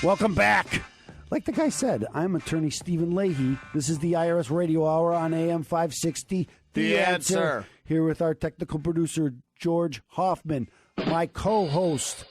Welcome back. Like the guy said, I'm attorney Stephen Leahy. This is the IRS Radio Hour on AM 560. The Answer. Here with our technical producer, George Hoffman, my co-host,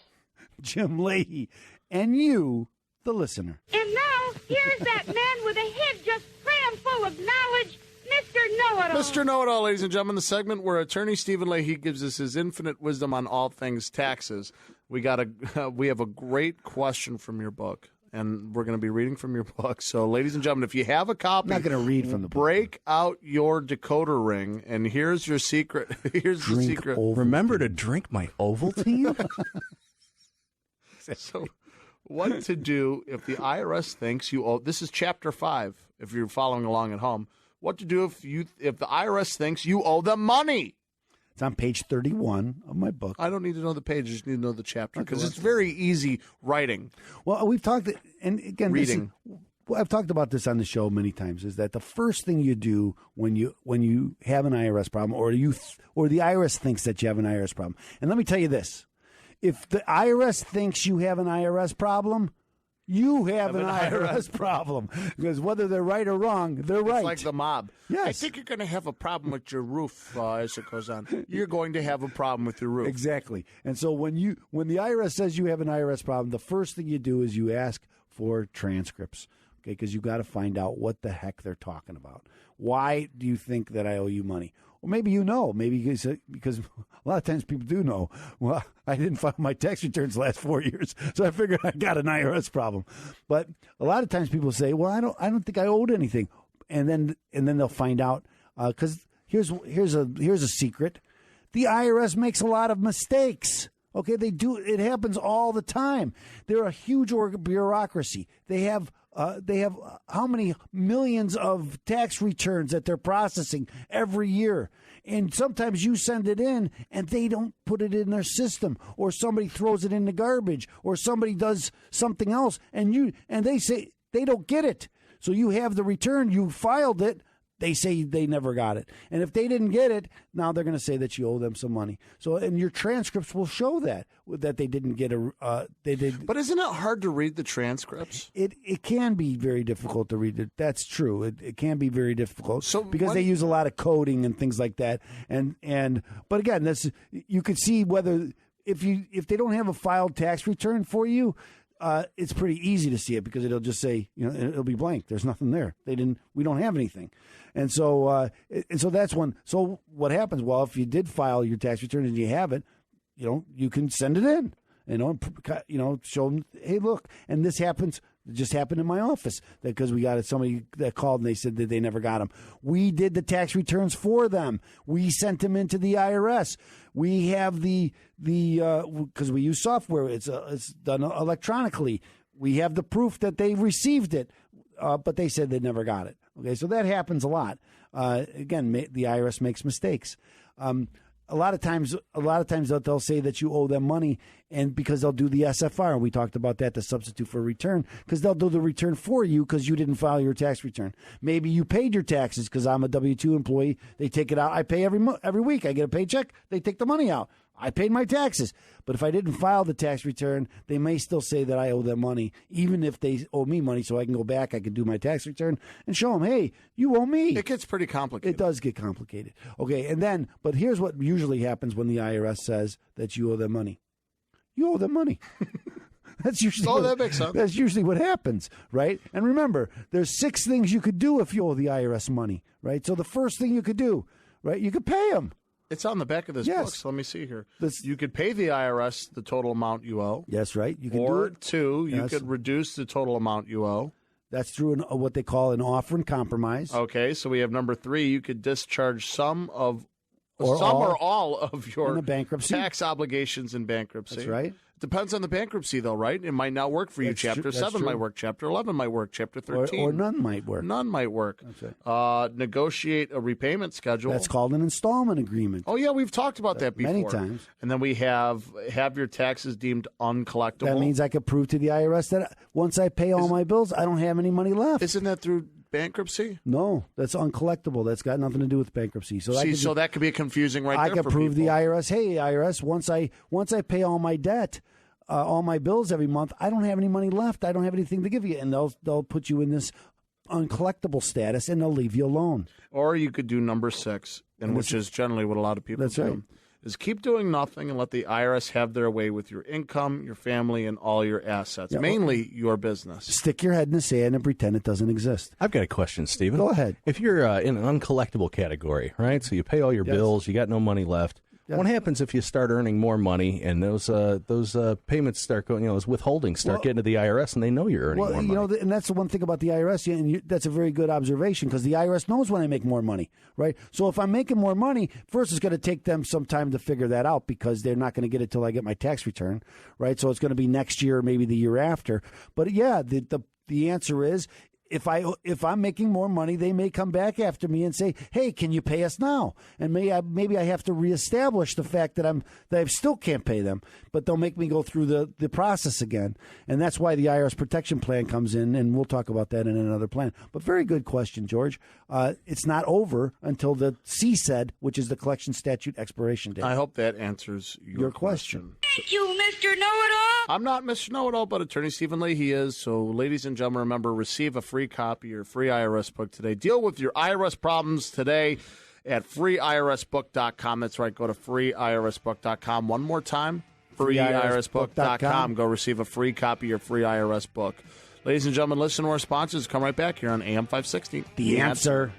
Jim Leahy, and you, the listener. And now, here's that man with a head just crammed full of knowledge, Mr. Know-It-All. Mr. Know-It-All, ladies and gentlemen, the segment where attorney Stephen Leahy gives us his infinite wisdom on all things taxes. We have a great question from your book, and we're going to be reading from your book. So, ladies and gentlemen, if you have a copy, I'm not going to read from the book. Break out your decoder ring, and here's your secret. Here's the secret. Remember to drink my Ovaltine? So, what to do if the IRS thinks you owe? This is Chapter 5. If you're following along at home, what to do if the IRS thinks you owe them money? It's on page 31 of my book. I don't need to know the page; I just need to know the chapter because it's very easy writing. Well, we've talked, and again, reading. I've talked about this on the show many times. Is that the first thing you do when you have an IRS problem, or the IRS thinks that you have an IRS problem? And let me tell you this: if the IRS thinks you have an IRS problem, you have an IRS problem, because whether they're right or wrong, they're right. It's like the mob. Yes. I think you're going to have a problem with your roof as it goes on. You're going to have a problem with your roof. Exactly. And so when the IRS says you have an IRS problem, the first thing you do is you ask for transcripts, okay? Because you got to find out what the heck they're talking about. Why do you think that I owe you money? Well, maybe you know. Maybe because a lot of times people do know. Well, I didn't file my tax returns the last 4 years, so I figured I got an IRS problem. But a lot of times people say, "Well, I don't think I owed anything," and then they'll find out because here's a secret: the IRS makes a lot of mistakes. Okay, they do. It happens all the time. They're a huge bureaucracy. They have how many millions of tax returns that they're processing every year. And sometimes you send it in and they don't put it in their system, or somebody throws it in the garbage, or somebody does something else and they say they don't get it. So you have the return, you filed it. They say they never got it. And if they didn't get it, now they're going to say that you owe them some money. So, and your transcripts will show that they didn't get they did. But isn't it hard to read the transcripts? It can be very difficult to read it. That's true. It can be very difficult. So because they use a lot of coding and things like that. But again, you could see whether if they don't have a filed tax return for you, it's pretty easy to see it because it'll just say, it'll be blank. There's nothing there. We don't have anything. And so that's one. So what happens? Well, if you did file your tax return and you have it, you can send it in, show them, hey, look. And this happens. It just happened in my office because we got somebody that called and they said that they never got them. We did the tax returns for them. We sent them into the IRS. We have because we use software. It's done electronically. We have the proof that they received it, but they said they never got it. Okay, so that happens a lot. Again, the IRS makes mistakes. A lot of times they'll say that you owe them money, and because they'll do the SFR, we talked about that, the substitute for return, because they'll do the return for you because you didn't file your tax return. Maybe you paid your taxes because I'm a W-2 employee. They take it out. I pay every week. I get a paycheck. They take the money out. I paid my taxes. But if I didn't file the tax return, they may still say that I owe them money, even if they owe me money, so I can go back, I can do my tax return and show them, hey, you owe me. It gets pretty complicated. It does get complicated. Okay, but here's what usually happens when the IRS says that you owe them money. You owe them money. That's usually that makes sense. That's usually what happens, right? And remember, there's 6 things you could do if you owe the IRS money, right? So the first thing you could do, right, you could pay them. It's on the back of this Yes. book, so let me see here. You could pay the IRS the total amount you owe. Yes, right. You can or do it. 2, you Yes. could reduce the total amount you owe. That's through what they call an offer and compromise. Okay, so we have number 3. You could discharge some or all of your in a bankruptcy. tax obligations in bankruptcy. That's right. Depends on the bankruptcy, though, right? It might not work for you. That's Chapter true. That's 7 true. might work. Chapter 11 might work. Chapter 13. Or none might work. None might work. That's right. Negotiate a repayment schedule. That's called an installment agreement. Oh, yeah, we've talked about that before. Many times. And then we have your taxes deemed uncollectible. That means I could prove to the IRS that once I pay all my bills, I don't have any money left. Isn't that through bankruptcy? No, that's uncollectible. That's got nothing to do with bankruptcy. So that could be confusing right I there could for prove people. the IRS, hey, IRS, once I pay all my debt, all my bills every month. I don't have any money left. I don't have anything to give you. And they'll put you in this uncollectible status, and they'll leave you alone. Or you could do number 6, and which is generally what a lot of people do. Right. Is keep doing nothing and let the IRS have their way with your income, your family, and all your assets, mainly your business. Stick your head in the sand and pretend it doesn't exist. I've got a question, Stephen. Go ahead. If you're in an uncollectible category, right? So you pay all your bills, you got no money left. Yes. What happens if you start earning more money and those payments start going, those withholdings start getting to the IRS and they know you're earning more money? And that's the one thing about the IRS, and that's a very good observation because the IRS knows when I make more money, right? So if I'm making more money, first it's going to take them some time to figure that out because they're not going to get it till I get my tax return, right? So it's going to be next year, maybe the year after. But yeah, the answer is, if I'm making more money, they may come back after me and say, "Hey, can you pay us now?" And maybe I have to reestablish the fact that I still can't pay them, but they'll make me go through the process again. And that's why the IRS protection plan comes in, and we'll talk about that in another plan. But very good question, George. It's not over until the CSED, which is the collection statute expiration date. I hope that answers your question. Thank you, Mr. Know-It-All. I'm not Mr. Know-It-All, but Attorney Stephen Leahy is. So, ladies and gentlemen, remember, receive a free copy of your free IRS book today. Deal with your IRS problems today at freeirsbook.com. That's right. Go to freeirsbook.com. One more time, freeirsbook.com. Go receive a free copy of your free IRS book. Ladies and gentlemen, listen to our sponsors. Come right back here on AM 560. The answer.